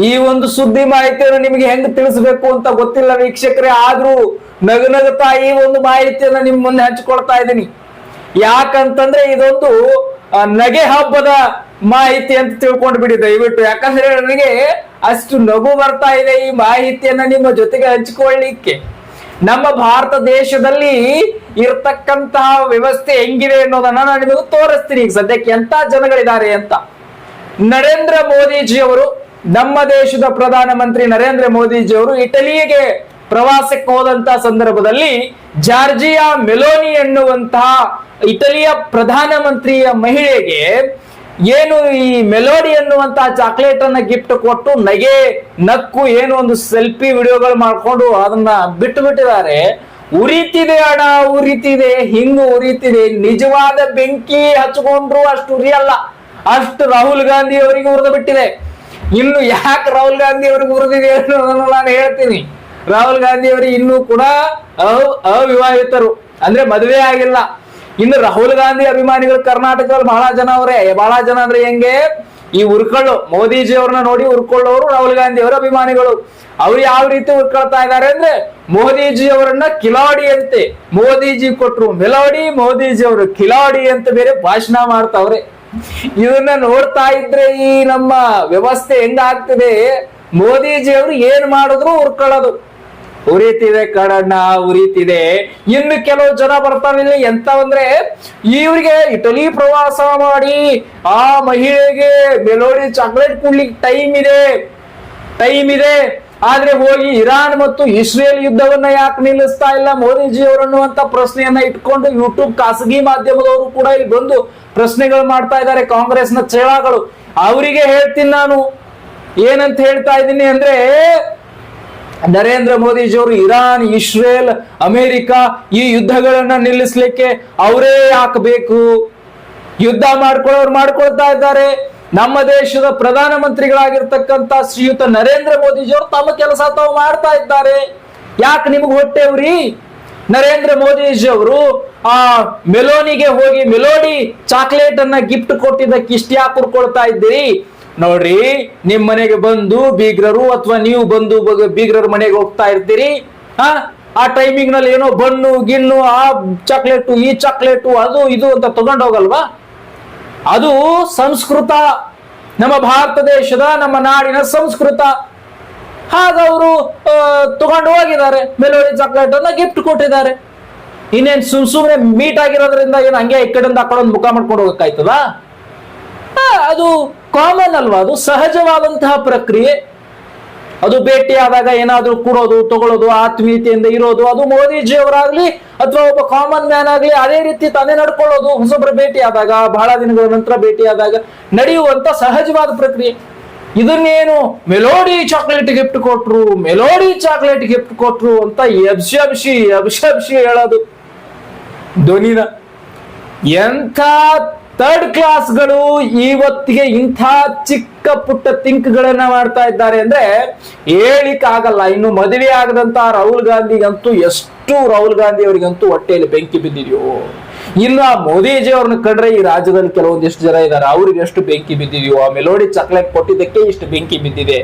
ಈ ಒಂದು ಸುದ್ದಿ ಮಾಹಿತಿಯನ್ನು ನಿಮಗೆ ಹೆಂಗ್ ತಿಳಿಸ್ಬೇಕು ಅಂತ ಗೊತ್ತಿಲ್ಲ ವೀಕ್ಷಕರೇ, ಆದ್ರೂ ನಗುತ್ತಾ ಈ ಒಂದು ಮಾಹಿತಿಯನ್ನ ನಿಮ್ ಮುಂದೆ ಹಂಚಿಕೊಳ್ತಾ ಇದ್ದೀನಿ. ಯಾಕಂತಂದ್ರೆ ಇದೊಂದು ನಗೆ ಹಬ್ಬದ ಮಾಹಿತಿ ಅಂತ ತಿಳ್ಕೊಂಡು ಬಿಡಿ ದಯವಿಟ್ಟು. ಯಾಕಂದ್ರೆ ನನಗೆ ಅಷ್ಟು ನಗು ಬರ್ತಾ ಇದೆ ಈ ಮಾಹಿತಿಯನ್ನ ನಿಮ್ಮ ಜೊತೆಗೆ ಹಂಚಿಕೊಳ್ಳಿಕ್ಕೆ. ನಮ್ಮ ಭಾರತ ದೇಶದಲ್ಲಿ ಇರ್ತಕ್ಕಂತಹ ವ್ಯವಸ್ಥೆ ಹೆಂಗಿದೆ ಅನ್ನೋದನ್ನ ನಾನು ನಿಮಗೆ ತೋರಿಸ್ತೀನಿ. ಈಗ ಸದ್ಯಕ್ಕೆ ಎಂತ ಜನಗಳಿದ್ದಾರೆ ಅಂತ. ನರೇಂದ್ರ ಮೋದಿಜಿ ಅವರು, ನಮ್ಮ ದೇಶದ ಪ್ರಧಾನಮಂತ್ರಿ ನರೇಂದ್ರ ಮೋದಿಜಿ ಅವರು ಇಟಲಿಗೆ ಪ್ರವಾಸಕ್ಕೆ ಹೋದಂತ ಸಂದರ್ಭದಲ್ಲಿ ಜಾರ್ಜಿಯಾ ಮೆಲೋನಿ ಎನ್ನುವಂತಹ ಇಟಲಿಯ ಪ್ರಧಾನಮಂತ್ರಿಯ ಮಹಿಳೆಗೆ ಏನು ಈ ಮೆಲೋಡಿ ಎನ್ನುವಂತಹ ಚಾಕ್ಲೇಟ್ ಅನ್ನ ಗಿಫ್ಟ್ ಕೊಟ್ಟು ನಕ್ಕು ಏನು ಒಂದು ಸೆಲ್ಫಿ ವಿಡಿಯೋಗಳು ಮಾಡ್ಕೊಂಡು ಅದನ್ನ ಬಿಟ್ಟು ಬಿಟ್ಟಿದ್ದಾರೆ. ಉರಿತಿದೆ ಅಣ್ಣ, ಉರಿತಿದೆ, ಹಿಂಗು ಉರಿತಿದೆ. ನಿಜವಾದ ಬೆಂಕಿ ಹಚ್ಕೊಂಡ್ರು ಅಷ್ಟು ಉರಿಯಲ್ಲ, ಅಷ್ಟು ರಾಹುಲ್ ಗಾಂಧಿ ಅವರಿಗೆ ಉರಿದು ಬಿಟ್ಟಿದೆ. ಇನ್ನು ಯಾಕೆ ರಾಹುಲ್ ಗಾಂಧಿ ಅವರಿಗೆ ಉರಿದಿದೆ ಅನ್ನೋದನ್ನು ನಾನು ಹೇಳ್ತೀನಿ. ರಾಹುಲ್ ಗಾಂಧಿ ಅವರಿಗೆ ಇನ್ನೂ ಕೂಡ ಅವಿವಾಹಿತರು, ಅಂದ್ರೆ ಮದುವೆ ಆಗಿಲ್ಲ. ಇನ್ನು ರಾಹುಲ್ ಗಾಂಧಿ ಅಭಿಮಾನಿಗಳು ಕರ್ನಾಟಕದಲ್ಲಿ ಬಹಳ ಜನ ಅವರೇ. ಬಹಳ ಜನ ಅಂದ್ರೆ ಹೆಂಗೆ, ಈ ಉರ್ಕೊಳ್ಳು ಮೋದಿಜಿ ಅವ್ರನ್ನ ನೋಡಿ ಉರ್ಕೊಳ್ಳೋರು ರಾಹುಲ್ ಗಾಂಧಿ ಅವರ ಅಭಿಮಾನಿಗಳು. ಅವ್ರು ಯಾವ ರೀತಿ ಉರ್ಕೊಳ್ತಾ ಇದ್ದಾರೆ ಅಂದ್ರೆ, ಮೋದಿಜಿ ಅವರನ್ನ ಕಿಲಾಡಿ ಅಂತೆ ಮೋದಿಜಿ ಕೊಟ್ರು ಮೆಲೋಡಿ, ಮೋದಿಜಿ ಅವರು ಕಿಲಾಡಿ ಅಂತ ಬೇರೆ ಭಾಷಣ ಮಾಡ್ತಾವ್ರೆ. ಇದನ್ನ ನೋಡ್ತಾ ಇದ್ರೆ ಈ ನಮ್ಮ ವ್ಯವಸ್ಥೆ ಹೆಂಗಾಗ್ತಿದೆ, ಮೋದಿಜಿ ಅವರು ಏನ್ ಮಾಡಿದ್ರು ಉರ್ಕೊಳ್ಳೋದು. ಉರಿತಿದೆ ಕಡಣ್ಣ, ಉರಿತಿದೆ. ಇನ್ನು ಕೆಲವು ಜನ ಬರ್ತಾವಿಲ್ಲ ಎಂತವಂದ್ರೆ, ಇವ್ರಿಗೆ ಇಟಲಿ ಪ್ರವಾಸ ಮಾಡಿ ಆ ಮಹಿಳೆಗೆ ಮೆಲೋಡಿ ಚಾಕ್ಲೇಟ್ ಕೊಡ್ಲಿಕ್ಕೆ ಟೈಮ್ ಇದೆ, ಆದ್ರೆ ಹೋಗಿ ಇರಾನ್ ಮತ್ತು ಇಸ್ರೇಲ್ ಯುದ್ಧವನ್ನ ಯಾಕೆ ನಿಲ್ಲಿಸ್ತಾ ಇಲ್ಲ ಮೋದಿಜಿ ಅವರನ್ನುವಂತ ಪ್ರಶ್ನೆಯನ್ನ ಇಟ್ಕೊಂಡು ಯೂಟ್ಯೂಬ್ ಖಾಸಗಿ ಮಾಧ್ಯಮದವರು ಕೂಡ ಇಲ್ಲಿ ಬಂದು ಪ್ರಶ್ನೆಗಳು ಮಾಡ್ತಾ ಇದ್ದಾರೆ, ಕಾಂಗ್ರೆಸ್ನ ಚೇಳಗಳು. ಅವರಿಗೆ ಹೇಳ್ತೀನಿ ನಾನು, ಏನಂತ ಹೇಳ್ತಾ ಇದ್ದೀನಿ ಅಂದ್ರೆ, ನರೇಂದ್ರ ಮೋದಿಜಿ ಅವರು ಇರಾನ್, ಇಸ್ರೇಲ್, ಅಮೆರಿಕ ಈ ಯುದ್ಧಗಳನ್ನ ನಿಲ್ಲಿಸ್ಲಿಕ್ಕೆ ಅವರೇ ಹಾಕಬೇಕು. ಯುದ್ಧ ಮಾಡ್ಕೊಳ್ತಾ ಇದ್ದಾರೆ. ನಮ್ಮ ದೇಶದ ಪ್ರಧಾನಮಂತ್ರಿಗಳಾಗಿರ್ತಕ್ಕಂಥ ಶ್ರೀಯುತ ನರೇಂದ್ರ ಮೋದಿಜಿ ಅವರು ತಮ್ಮ ಕೆಲಸ ತಾವು ಮಾಡ್ತಾ ಇದ್ದಾರೆ. ಯಾಕೆ ನಿಮ್ಗೆ ಹೊಟ್ಟೆವ್ರಿ? ನರೇಂದ್ರ ಮೋದಿಜಿ ಅವರು ಆ ಮೆಲೋನಿಗೆ ಹೋಗಿ ಮೆಲೋಡಿ ಚಾಕ್ಲೇಟ್ ಅನ್ನ ಗಿಫ್ಟ್ ಕೊಟ್ಟಿದ್ದಕ್ಕೆ ಇಷ್ಟ ಯಾಕೆ ಉರ್ಕೊಳ್ತಾ ಇದ್ದೀರಿ? ನೋಡ್ರಿ, ನಿಮ್ ಮನೆಗೆ ಬಂದು ಬೀಗ್ರರು ಅಥವಾ ನೀವು ಬಂದು ಬೀಗ್ರರ ಮನೆಗೆ ಹೋಗ್ತಾ ಇರ್ತೀರಿ. ಆ ಟೈಮಿಂಗ್ ನಲ್ಲಿ ಏನೋ ಬಣ್ಣು ಗಿಣ್ಣು, ಆ ಚಾಕ್ಲೇಟು ಈ ಚಾಕ್ಲೇಟು ಅದು ಇದು ಅಂತ ತಗೊಂಡು ಹೋಗಲ್ವಾ? ಅದು ಸಂಸ್ಕೃತ, ನಮ್ಮ ಭಾರತ ದೇಶದ ನಮ್ಮ ನಾಡಿನ ಸಂಸ್ಕೃತ. ಹಾಗ ಅವರು ತಗೊಂಡು ಹೋಗಿದ್ದಾರೆ, ಮೆಲೋಡಿ ಚಾಕ್ಲೇಟ್ ಅನ್ನ ಗಿಫ್ಟ್ ಕೊಟ್ಟಿದ್ದಾರೆ. ಇನ್ನೇನ್ ಸುಮ್ನೆ ಮೀಟ್ ಆಗಿರೋದ್ರಿಂದ ಏನು ಹಂಗೆ ಈ ಕಡೆಯಿಂದ ಆ ಕಡೆ ಒಂದು ಮುಖ ಮಾಡ್ಕೊಂಡು ಹೋಗಕ್ಕಾಯ್ತದ? ಅದು ಕಾಮನ್ ಅಲ್ವಾ? ಅದು ಸಹಜವಾದಂತಹ ಪ್ರಕ್ರಿಯೆ. ಅದು ಭೇಟಿ ಆದಾಗ ಏನಾದ್ರೂ ಕೊಡೋದು ತಗೊಳ್ಳೋದು, ಆತ್ಮೀಯತೆಯಿಂದ ಇರೋದು, ಅದು ಮೋದಿಜಿ ಅವರಾಗ್ಲಿ ಅಥವಾ ಒಬ್ಬ ಕಾಮನ್ ಮ್ಯಾನ್ ಆಗ್ಲಿ ಅದೇ ರೀತಿ ತಾನೇ ನಡ್ಕೊಳ್ಳೋದು. ಹೊಸೊಬ್ಬರ ಭೇಟಿ ಆದಾಗ, ಬಹಳ ದಿನಗಳ ನಂತರ ಭೇಟಿ ಆದಾಗ ನಡೆಯುವಂತ ಸಹಜವಾದ ಪ್ರಕ್ರಿಯೆ. ಇದನ್ನೇನು ಮೆಲೋಡಿ ಚಾಕ್ಲೇಟ್ ಗಿಫ್ಟ್ ಕೊಟ್ರು, ಮೆಲೋಡಿ ಚಾಕ್ಲೇಟ್ ಗಿಫ್ಟ್ ಕೊಟ್ರು ಅಂತ ಅಬ್ಷಿ ಹೇಳೋದು ಧ್ವನಿನ. ಎಂಥ ಥರ್ಡ್ ಕ್ಲಾಸ್ಗಳು ಇವತ್ತಿಗೆ ಇಂಥ ಚಿಕ್ಕ ಪುಟ್ಟ ತಿಂಕ್ಗಳನ್ನ ಮಾಡ್ತಾ ಇದ್ದಾರೆ ಅಂದ್ರೆ ಹೇಳಿಕ್ ಆಗಲ್ಲ. ಇನ್ನು ಮದುವೆ ಆಗದಂತ ರಾಹುಲ್ ಗಾಂಧಿಗಂತೂ ರಾಹುಲ್ ಗಾಂಧಿ ಅವರಿಗಂತೂ ಹೊಟ್ಟೆಯಲ್ಲಿ ಬೆಂಕಿ ಬಿದ್ದಿದೆಯೋ. ಇನ್ನು ಆ ಮೋದಿಜಿ ಅವ್ರನ್ನ ಕಂಡ್ರೆ ಈ ರಾಜ್ಯದಲ್ಲಿ ಕೆಲವೊಂದಿಷ್ಟು ಜನ ಇದ್ದಾರೆ, ಅವ್ರಿಗೆ ಎಷ್ಟು ಬೆಂಕಿ ಬಿದ್ದಿದೆಯೋ. ಆ ಮೆಲೋಡಿ ಚಾಕ್ಲೇಟ್ ಕೊಟ್ಟಿದ್ದಕ್ಕೆ ಇಷ್ಟು ಬೆಂಕಿ ಬಿದ್ದಿದೆ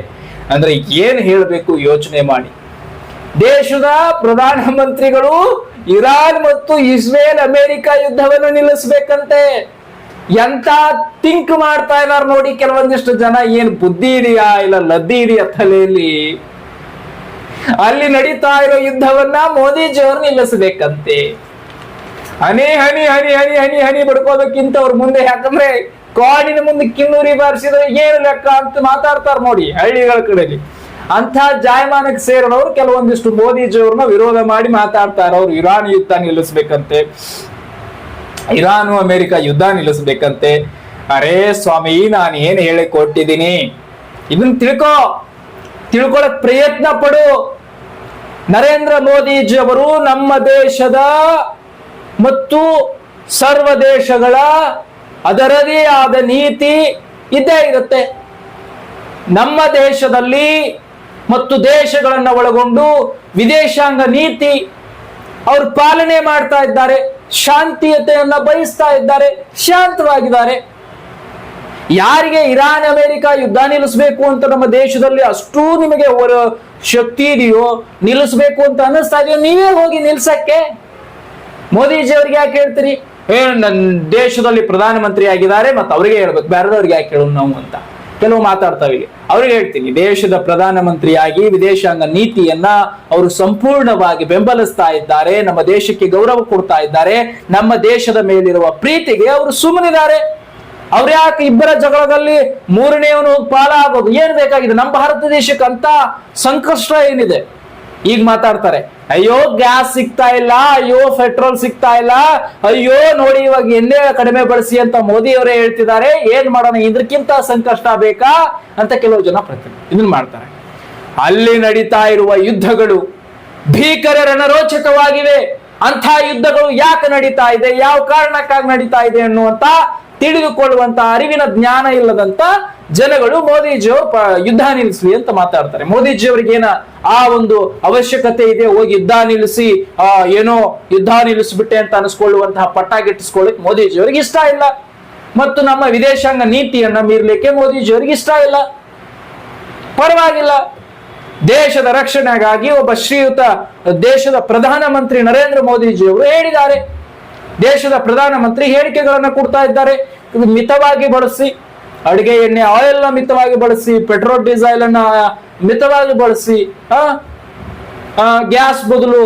ಅಂದ್ರೆ ಏನ್ ಹೇಳ್ಬೇಕು ಯೋಚನೆ ಮಾಡಿ. ದೇಶದ ಪ್ರಧಾನಮಂತ್ರಿಗಳು ಇರಾನ್ ಮತ್ತು ಇಸ್ರೇಲ್ ಅಮೆರಿಕ ಯುದ್ಧವನ್ನು ನಿಲ್ಲಿಸ್ಬೇಕಂತೆ. ಎಂತ ಥಿಂಕ್ ಮಾಡ್ತಾ ಇದಾರೆ ನೋಡಿ ಕೆಲವೊಂದಿಷ್ಟು ಜನ. ಏನ್ ಬುದ್ಧಿ ಇದೆಯಾ ಇಲ್ಲ ಲದ್ದಿ ಇದೆಯಾ ತಲೆಯಲ್ಲಿ? ಅಲ್ಲಿ ನಡೀತಾ ಇರೋ ಯುದ್ಧವನ್ನ ಮೋದಿಜಿ ಅವರು ನಿಲ್ಲಿಸಬೇಕಂತೆ. ಹನಿ ಹನಿ ಹನಿ ಹನಿ ಹನಿ ಹನಿ ಬಡ್ಕೋದಕ್ಕಿಂತ ಅವ್ರ ಮುಂದೆ, ಯಾಕಂದ್ರೆ ಕಾಡಿನ ಮುಂದೆ ಕಿನ್ನೂರಿ ಬಾರಿಸಿದ್ರೆ ಏನು ಲೆಕ್ಕ ಅಂತ ಮಾತಾಡ್ತಾರ ನೋಡಿ ಹಳ್ಳಿಗಳ ಕಡೆಯಲ್ಲಿ. ಅಂತ ಜಾಯಮಾನಕ್ಕೆ ಸೇರಿದವರು ಕೆಲವೊಂದಿಷ್ಟು ಮೋದಿಜಿ ಅವ್ರನ್ನ ವಿರೋಧ ಮಾಡಿ ಮಾತಾಡ್ತಾರ. ಅವ್ರು ಇರಾನ್ ಯುದ್ಧ ನಿಲ್ಲಿಸ್ಬೇಕಂತೆ, ಇರಾನು ಅಮೆರಿಕ ಯುದ್ಧ ನಿಲ್ಲಿಸ್ಬೇಕಂತೆ. ಅರೇ ಸ್ವಾಮಿ, ನಾನು ಏನ್ ಹೇಳಿ ಕೊಟ್ಟಿದ್ದೀನಿ ಇದನ್ನ ತಿಳ್ಕೊಳಕ್ ಪ್ರಯತ್ನ ಪಡು. ನರೇಂದ್ರ ಮೋದಿಜಿ ಅವರು ನಮ್ಮ ದೇಶದ ಮತ್ತು ಸರ್ವ ದೇಶಗಳ ಅದರದೇ ಆದ ನೀತಿ ಇದ್ದೇ ಇರುತ್ತೆ. ನಮ್ಮ ದೇಶದಲ್ಲಿ ಮತ್ತು ದೇಶಗಳನ್ನ ಒಳಗೊಂಡು ವಿದೇಶಾಂಗ ನೀತಿ ಅವರು ಪಾಲನೆ ಮಾಡ್ತಾ ಇದ್ದಾರೆ. ಶಾಂತಿಯತೆಯನ್ನ ಬಯಸ್ತಾ ಇದ್ದಾರೆ, ಶಾಂತವಾಗಿದ್ದಾರೆ. ಯಾರಿಗೆ ಇರಾನ್ ಅಮೆರಿಕ ಯುದ್ಧ ನಿಲ್ಲಿಸಬೇಕು ಅಂತ ನಮ್ಮ ದೇಶದಲ್ಲಿ ಅಷ್ಟೂ ನಿಮಗೆ ಅವರ ಶಕ್ತಿ ಇದೆಯೋ, ನಿಲ್ಲಿಸಬೇಕು ಅಂತ ಅನ್ನಿಸ್ತಾ ಇದೆಯೋ, ನೀವೇ ಹೋಗಿ ನಿಲ್ಸಕ್ಕೆ. ಮೋದಿಜಿ ಅವ್ರಿಗೆ ಯಾಕೆ ಹೇಳ್ತೀರಿ? ನನ್ನ ದೇಶದಲ್ಲಿ ಪ್ರಧಾನಮಂತ್ರಿ ಆಗಿದ್ದಾರೆ, ಮತ್ತೆ ಅವರಿಗೆ ಹೇಳ್ಬೇಕು, ಬೇರೆದವ್ರಿಗೆ ಯಾಕೆ ಹೇಳೋಣ ನಾವು ಅಂತ ಕೆಲವು ಮಾತಾಡ್ತಾವೆ. ಇಲ್ಲಿ ಅವ್ರಿಗೆ ಹೇಳ್ತೀನಿ, ದೇಶದ ಪ್ರಧಾನಮಂತ್ರಿಯಾಗಿ ವಿದೇಶಾಂಗ ನೀತಿಯನ್ನ ಅವರು ಸಂಪೂರ್ಣವಾಗಿ ಬೆಂಬಲಿಸ್ತಾ ಇದ್ದಾರೆ, ನಮ್ಮ ದೇಶಕ್ಕೆ ಗೌರವ ಕೊಡ್ತಾ ಇದ್ದಾರೆ, ನಮ್ಮ ದೇಶದ ಮೇಲಿರುವ ಪ್ರೀತಿಗೆ ಅವರು ಸುಮ್ಮನಿದ್ದಾರೆ. ಅವ್ರು ಯಾಕೆ ಇಬ್ಬರ ಜಗಳದಲ್ಲಿ ಮೂರನೆಯವನು ಪಾಲಾಗೋದು? ಏನ್ ಬೇಕಾಗಿದೆ? ನಮ್ಮ ಭಾರತ ದೇಶಕ್ಕೆ ಅಂತ ಸಂಕಷ್ಟ ಏನಿದೆ? ಈಗ ಮಾತಾಡ್ತಾರೆ, ಅಯ್ಯೋ ಗ್ಯಾಸ್ ಸಿಗ್ತಾ ಇಲ್ಲ, ಅಯ್ಯೋ ಪೆಟ್ರೋಲ್ ಸಿಗ್ತಾ ಇಲ್ಲ, ಅಯ್ಯೋ ನೋಡಿ ಇವಾಗ ಎಣ್ಣೆ ಕಡಿಮೆ ಬಳಸಿ ಅಂತ ಮೋದಿ ಅವರೇ ಹೇಳ್ತಿದ್ದಾರೆ. ಏನ್ ಮಾಡೋಣ, ಇದಕ್ಕಿಂತ ಸಂಕಷ್ಟ ಬೇಕಾ ಅಂತ ಕೆಲವು ಜನ ಇದನ್ನ ಮಾಡ್ತಾರೆ. ಅಲ್ಲಿ ನಡೀತಾ ಇರುವ ಯುದ್ಧಗಳು ಭೀಕರ ರಣರೋಚಕವಾಗಿವೆ. ಅಂಥ ಯುದ್ಧಗಳು ಯಾಕೆ ನಡೀತಾ ಇದೆ, ಯಾವ ಕಾರಣಕ್ಕಾಗಿ ನಡೀತಾ ಇದೆ ಅನ್ನುವಂತ ತಿಳಿದುಕೊಳ್ಳುವಂತ ಅರಿವಿನ ಜ್ಞಾನ ಇಲ್ಲದಂತ ಜನಗಳು ಮೋದಿಜಿಯವರು ಯುದ್ಧ ನಿಲ್ಲಿಸಲಿ ಅಂತ ಮಾತಾಡ್ತಾರೆ. ಮೋದಿಜಿಯವರಿಗೆ ಆ ಒಂದು ಅವಶ್ಯಕತೆ ಇದೆ, ಹೋಗಿ ಯುದ್ಧ ನಿಲ್ಲಿಸಿ ಏನೋ ಯುದ್ಧ ನಿಲ್ಲಿಸ್ಬಿಟ್ಟೆ ಅಂತ ಅನಿಸ್ಕೊಳ್ಳುವಂತಹ ಪಟ್ಟ ಗಿಟ್ಟಿಸ್ಕೊಳ್ಳಿಕ್ ಮೋದಿಜಿಯವರಿಗೆ ಇಷ್ಟ ಇಲ್ಲ. ಮತ್ತು ನಮ್ಮ ವಿದೇಶಾಂಗ ನೀತಿಯನ್ನ ಮೀರ್ಲಿಕ್ಕೆ ಮೋದಿಜಿಯವರಿಗೆ ಇಷ್ಟ ಇಲ್ಲ. ಪರವಾಗಿಲ್ಲ, ದೇಶದ ರಕ್ಷಣೆಗಾಗಿ ಒಬ್ಬ ಶ್ರೀಯುತ ದೇಶದ ಪ್ರಧಾನಮಂತ್ರಿ ನರೇಂದ್ರ ಮೋದಿಜಿಯವರು ಹೇಳಿದ್ದಾರೆ. ದೇಶದ ಪ್ರಧಾನಮಂತ್ರಿ ಹೇಳಿಕೆಗಳನ್ನ ಕೊಡ್ತಾ ಇದ್ದಾರೆ. ಇದು ಮಿತವಾಗಿ ಬಳಸಿ, ಅಡಿಗೆ ಎಣ್ಣೆ ಆಯಿಲ್ ನ ಮಿತವಾಗಿ ಬಳಸಿ, ಪೆಟ್ರೋಲ್ ಡೀಸೆಲ್ ಅನ್ನ ಮಿತವಾಗಿ ಬಳಸಿ, ಗ್ಯಾಸ್ ಬದಲು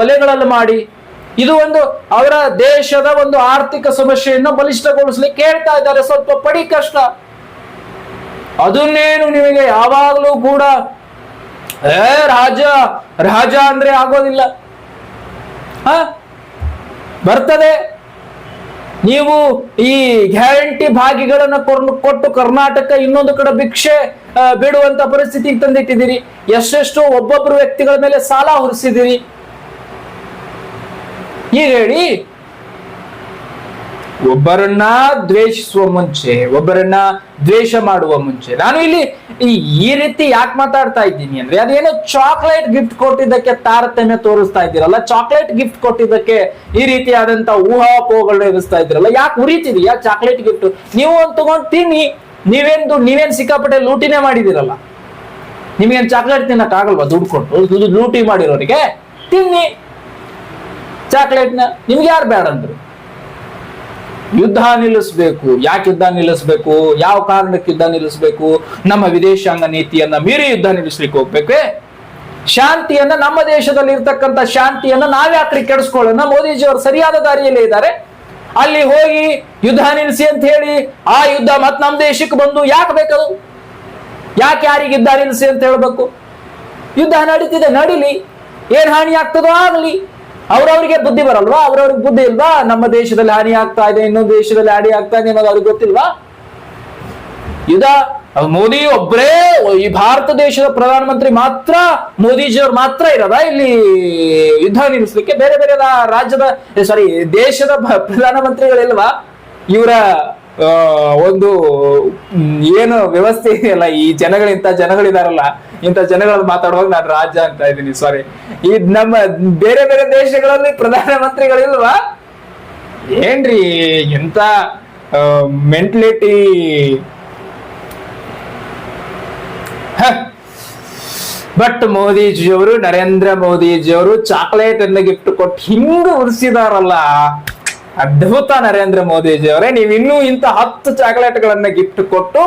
ಒಲೆಗಳಲ್ಲಿ ಮಾಡಿ, ಇದು ಒಂದು ಅವರ ದೇಶದ ಒಂದು ಆರ್ಥಿಕ ಸಮಸ್ಯೆಯನ್ನು ಬಲಿಷ್ಠಗೊಳಿಸ್ಲಿಕ್ಕೆ ಹೇಳ್ತಾ ಇದ್ದಾರೆ. ಸ್ವಲ್ಪ ಪಡಿ ಕಷ್ಟ. ಅದನ್ನೇನು ನಿಮಗೆ ಯಾವಾಗಲೂ ಕೂಡ ರಾಜ ರಾಜ ಅಂದ್ರೆ ಆಗೋದಿಲ್ಲ. ಬರ್ತದೆ. ನೀವು ಈ ಗ್ಯಾರಂಟಿ ಭಾಗಿಗಳನ್ನ ಕೊಟ್ಟು ಕರ್ನಾಟಕ ಇನ್ನೊಂದು ಕಡೆ ಭಿಕ್ಷೆ ಬಿಡುವಂತ ಪರಿಸ್ಥಿತಿಗೆ ತಂದಿಟ್ಟಿದ್ದೀರಿ. ಎಷ್ಟೆಷ್ಟು ಒಬ್ಬೊಬ್ಬರು ವ್ಯಕ್ತಿಗಳ ಮೇಲೆ ಸಾಲ ಹೊರಿಸಿದಿರಿ. ಈಗ ಹೇಳಿ, ಒಬ್ಬರನ್ನ ದ್ವೇಷಿಸುವ ಮುಂಚೆ, ಒಬ್ಬರನ್ನ ದ್ವೇಷ ಮಾಡುವ ಮುಂಚೆ, ನಾನು ಇಲ್ಲಿ ಈ ರೀತಿ ಯಾಕೆ ಮಾತಾಡ್ತಾ ಇದ್ದೀನಿ ಅಂದ್ರೆ, ಅದೇನೋ ಚಾಕ್ಲೇಟ್ ಗಿಫ್ಟ್ ಕೊಟ್ಟಿದ್ದಕ್ಕೆ ತಾರತಮ್ಯ ತೋರಿಸ್ತಾ ಇದ್ದೀರಲ್ಲ, ಚಾಕ್ಲೇಟ್ ಗಿಫ್ಟ್ ಕೊಟ್ಟಿದ್ದಕ್ಕೆ ಈ ರೀತಿಯಾದಂತ ಊಹಾಪೋಹಗಳನ್ನ ಎದುರಿಸ್ತಾ ಇದ್ದೀರಲ್ಲ, ಯಾಕೆ ಉರಿತಿದೀಯಾ ಚಾಕ್ಲೇಟ್ ಗಿಫ್ಟ್? ನೀವು ಒಂದು ತಗೊಂಡು ತಿನ್ನಿ. ನೀವೇನ್ ಸಿಕ್ಕಾಪಟ್ಟೆ ಲೂಟಿನೇ ಮಾಡಿದಿರಲ್ಲ, ನಿಮ್ಗೇನ್ ಚಾಕ್ಲೇಟ್ ತಿನ್ನಕ್ ಆಗಲ್ವಾ? ದುಡ್ಡು ಕೊಟ್ಟು ಲೂಟಿ ಮಾಡಿರೋರಿಗೆ ತಿನ್ನಿ ಚಾಕ್ಲೇಟ್ನ. ನಿಮ್ಗೆ ಯಾರು ಬೇಡ ಅಂದ್ರು? ಯುದ್ಧ ನಿಲ್ಲಿಸಬೇಕು. ಯಾಕೆ ಯುದ್ಧ ನಿಲ್ಲಿಸಬೇಕು? ಯಾವ ಕಾರಣಕ್ಕೆ ಯುದ್ಧ ನಿಲ್ಲಿಸಬೇಕು? ನಮ್ಮ ವಿದೇಶಾಂಗ ನೀತಿಯನ್ನ ಮೀರಿ ಯುದ್ಧ ನಿಲ್ಲಿಸ್ಲಿಕ್ಕೆ ಹೋಗ್ಬೇಕೆ? ಶಾಂತಿಯನ್ನ, ನಮ್ಮ ದೇಶದಲ್ಲಿ ಇರ್ತಕ್ಕಂಥ ಶಾಂತಿಯನ್ನ ನಾವ್ಯಾಕ್ರಿ ಕೆಡಿಸ್ಕೊಳ್ಳೋಣ? ಮೋದಿಜಿಯವರು ಸರಿಯಾದ ದಾರಿಯಲ್ಲೇ ಇದ್ದಾರೆ. ಅಲ್ಲಿ ಹೋಗಿ ಯುದ್ಧ ನಿಲ್ಲಿಸಿ ಅಂತ ಹೇಳಿ ಆ ಯುದ್ಧ ಮತ್ ನಮ್ಮ ದೇಶಕ್ಕೆ ಬಂದು ಯಾಕೆ ಬೇಕದು? ಯಾಕೆ ಯಾರಿಗೆ ಯುದ್ಧ ನಿಲ್ಲಿಸಿ ಅಂತ ಹೇಳ್ಬೇಕು? ಯುದ್ಧ ನಡೀತಿದೆ, ನಡೀಲಿ. ಏನ್ ಹಾನಿ ಆಗ್ತದೋ ಆಗ್ಲಿ. ಅವ್ರವ್ರಿಗೆ ಬುದ್ಧಿ ಬರಲ್ವಾ? ಅವ್ರವ್ರಿಗೆ ಬುದ್ಧಿ ಇಲ್ವಾ? ನಮ್ಮ ದೇಶದಲ್ಲಿ ಹಾನಿ ಆಗ್ತಾ ಇದೆ, ಇನ್ನೊಂದು ದೇಶದಲ್ಲಿ ಹಾನಿ ಆಗ್ತಾ ಇದೆ ಅನ್ನೋದು ಅವ್ರಿಗೆ ಗೊತ್ತಿಲ್ವಾ? ಯುದ್ಧ ಮೋದಿ ಒಬ್ಬರೇ, ಈ ಭಾರತ ದೇಶದ ಪ್ರಧಾನಮಂತ್ರಿ ಮಾತ್ರ, ಮೋದಿಜಿಯವ್ರು ಮಾತ್ರ ಇರೋದ ಇಲ್ಲಿ ಯುದ್ಧ ನಿಲ್ಲಿಸ್ಲಿಕ್ಕೆ? ಬೇರೆ ಬೇರೆ ರಾಜ್ಯದ ದೇಶದ ಪ್ರಧಾನಮಂತ್ರಿಗಳಿಲ್ವಾ? ಇವರ ಒಂದು ಏನು ವ್ಯವಸ್ಥೆ ಇದೆಯಲ್ಲ, ಈ ಇಂಥ ಜನಗಳಿದಾರಲ್ಲ, ಇಂಥ ಜನಗಳು ಮಾತಾಡುವಾಗ ನಾನು ರಾಜ್ಯ ಅಂತ ಇದ್ದೀನಿ, ಸಾರಿ. ಈ ನಮ್ಮ ಬೇರೆ ಬೇರೆ ದೇಶಗಳಲ್ಲಿ ಪ್ರಧಾನಮಂತ್ರಿಗಳಿಲ್ವಾ? ಏನ್ರಿ ಎಂತ ಮೆಂಟಲಿಟಿ! ಬಟ್ ಮೋದಿಜಿಯವರು, ನರೇಂದ್ರ ಮೋದಿಜಿಯವರು ಚಾಕ್ಲೇಟ್ ಅನ್ನ ಗಿಫ್ಟ್ ಕೊಟ್ಟು ಹಿಂಗ ಉರಿಸಿದಾರಲ್ಲ, ಅದ್ಭುತ. ನರೇಂದ್ರ ಮೋದಿಜಿ ಅವರೇ, ನೀವು ಇನ್ನೂ ಇಂಥ 10 ಚಾಕ್ಲೇಟ್ಗಳನ್ನ ಗಿಫ್ಟ್ ಕೊಟ್ಟು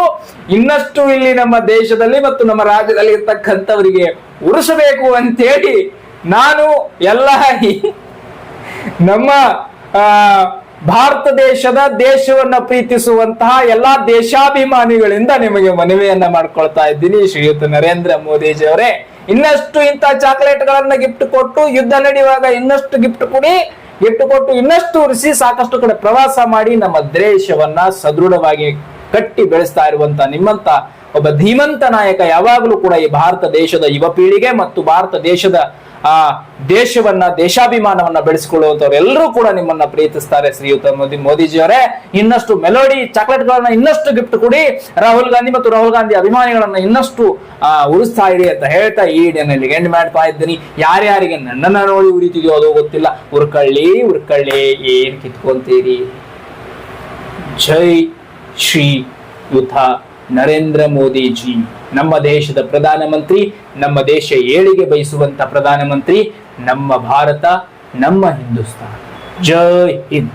ಇನ್ನಷ್ಟು ಇಲ್ಲಿ ನಮ್ಮ ದೇಶದಲ್ಲಿ ಮತ್ತು ನಮ್ಮ ರಾಜ್ಯದಲ್ಲಿ ಇರ್ತಕ್ಕಂಥವರಿಗೆ ಉರಿಸಬೇಕು ಅಂತೇಳಿ ನಾನು ಎಲ್ಲ ನಮ್ಮ ಭಾರತ ದೇಶವನ್ನ ಪ್ರೀತಿಸುವಂತಹ ಎಲ್ಲಾ ದೇಶಾಭಿಮಾನಿಗಳಿಂದ ನಿಮಗೆ ಮನವಿಯನ್ನ ಮಾಡ್ಕೊಳ್ತಾ ಇದ್ದೀನಿ. ಶ್ರೀಯುತ ನರೇಂದ್ರ ಮೋದಿಜಿ ಅವರೇ, ಇನ್ನಷ್ಟು ಇಂಥ ಚಾಕ್ಲೇಟ್ಗಳನ್ನ ಗಿಫ್ಟ್ ಕೊಟ್ಟು, ಯುದ್ಧ ನಡೆಯುವಾಗ ಇನ್ನಷ್ಟು ಗಿಫ್ಟ್ ಕೊಟ್ಟು ಇನ್ನಷ್ಟು ಉರಿಸಿ, ಸಾಕಷ್ಟು ಕಡೆ ಪ್ರವಾಸ ಮಾಡಿ ನಮ್ಮ ದೇಶವನ್ನ ಸದೃಢವಾಗಿ ಕಟ್ಟಿ ಬೆಳೆಸ್ತಾ ಇರುವಂತ ನಿಮ್ಮಂತ ಒಬ್ಬ ಧೀಮಂತ ನಾಯಕ ಯಾವಾಗಲೂ ಕೂಡ ಈ ಭಾರತ ದೇಶದ ಯುವ ಪೀಳಿಗೆ ಮತ್ತು ಭಾರತ ದೇಶದ ದೇಶವನ್ನ, ದೇಶಾಭಿಮಾನವನ್ನ ಬೆಳೆಸಿಕೊಳ್ಳುವಂತವ್ರು ಎಲ್ಲರೂ ಕೂಡ ನಿಮ್ಮನ್ನ ಪ್ರೀತಿಸ್ತಾರೆ. ಶ್ರೀಯುತ ಮೋದಿಜಿ ಅವರೇ, ಇನ್ನಷ್ಟು ಮೆಲೋಡಿ ಚಾಕ್ಲೇಟ್ಗಳನ್ನ ಇನ್ನಷ್ಟು ಗಿಫ್ಟ್ ಕೊಡಿ. ರಾಹುಲ್ ಗಾಂಧಿ ಮತ್ತು ರಾಹುಲ್ ಗಾಂಧಿ ಅಭಿಮಾನಿಗಳನ್ನ ಇನ್ನಷ್ಟು ಉರಿಸ್ತಾ ಇರಿ ಅಂತ ಹೇಳ್ತಾ ಈ ವಿಡಿಯೋನಲ್ಲಿ ಎಂಡ್ ಮಾಡ್ತಾ ಇದ್ದೀನಿ. ಯಾರ್ಯಾರಿಗೆ ನನ್ನನ್ನ ನೋಡಿ ಉರಿತಿದೆಯೋ ಅದು ಗೊತ್ತಿಲ್ಲ, ಉರ್ಕಳ್ಳಿ ಏನ್ ಕಿತ್ಕೊಂತೀರಿ. ಜೈ ಶ್ರೀ ಯುಥ ನರೇಂದ್ರ ಮೋದಿಜಿ, ನಮ್ಮ ದೇಶದ ಪ್ರಧಾನಮಂತ್ರಿ, ನಮ್ಮ ದೇಶ ಏಳಿಗೆ ಬಯಸುವಂತ ಪ್ರಧಾನಮಂತ್ರಿ, ನಮ್ಮ ಭಾರತ, ನಮ್ಮ ಹಿಂದೂಸ್ತಾನ. ಜೈ ಹಿಂದ್.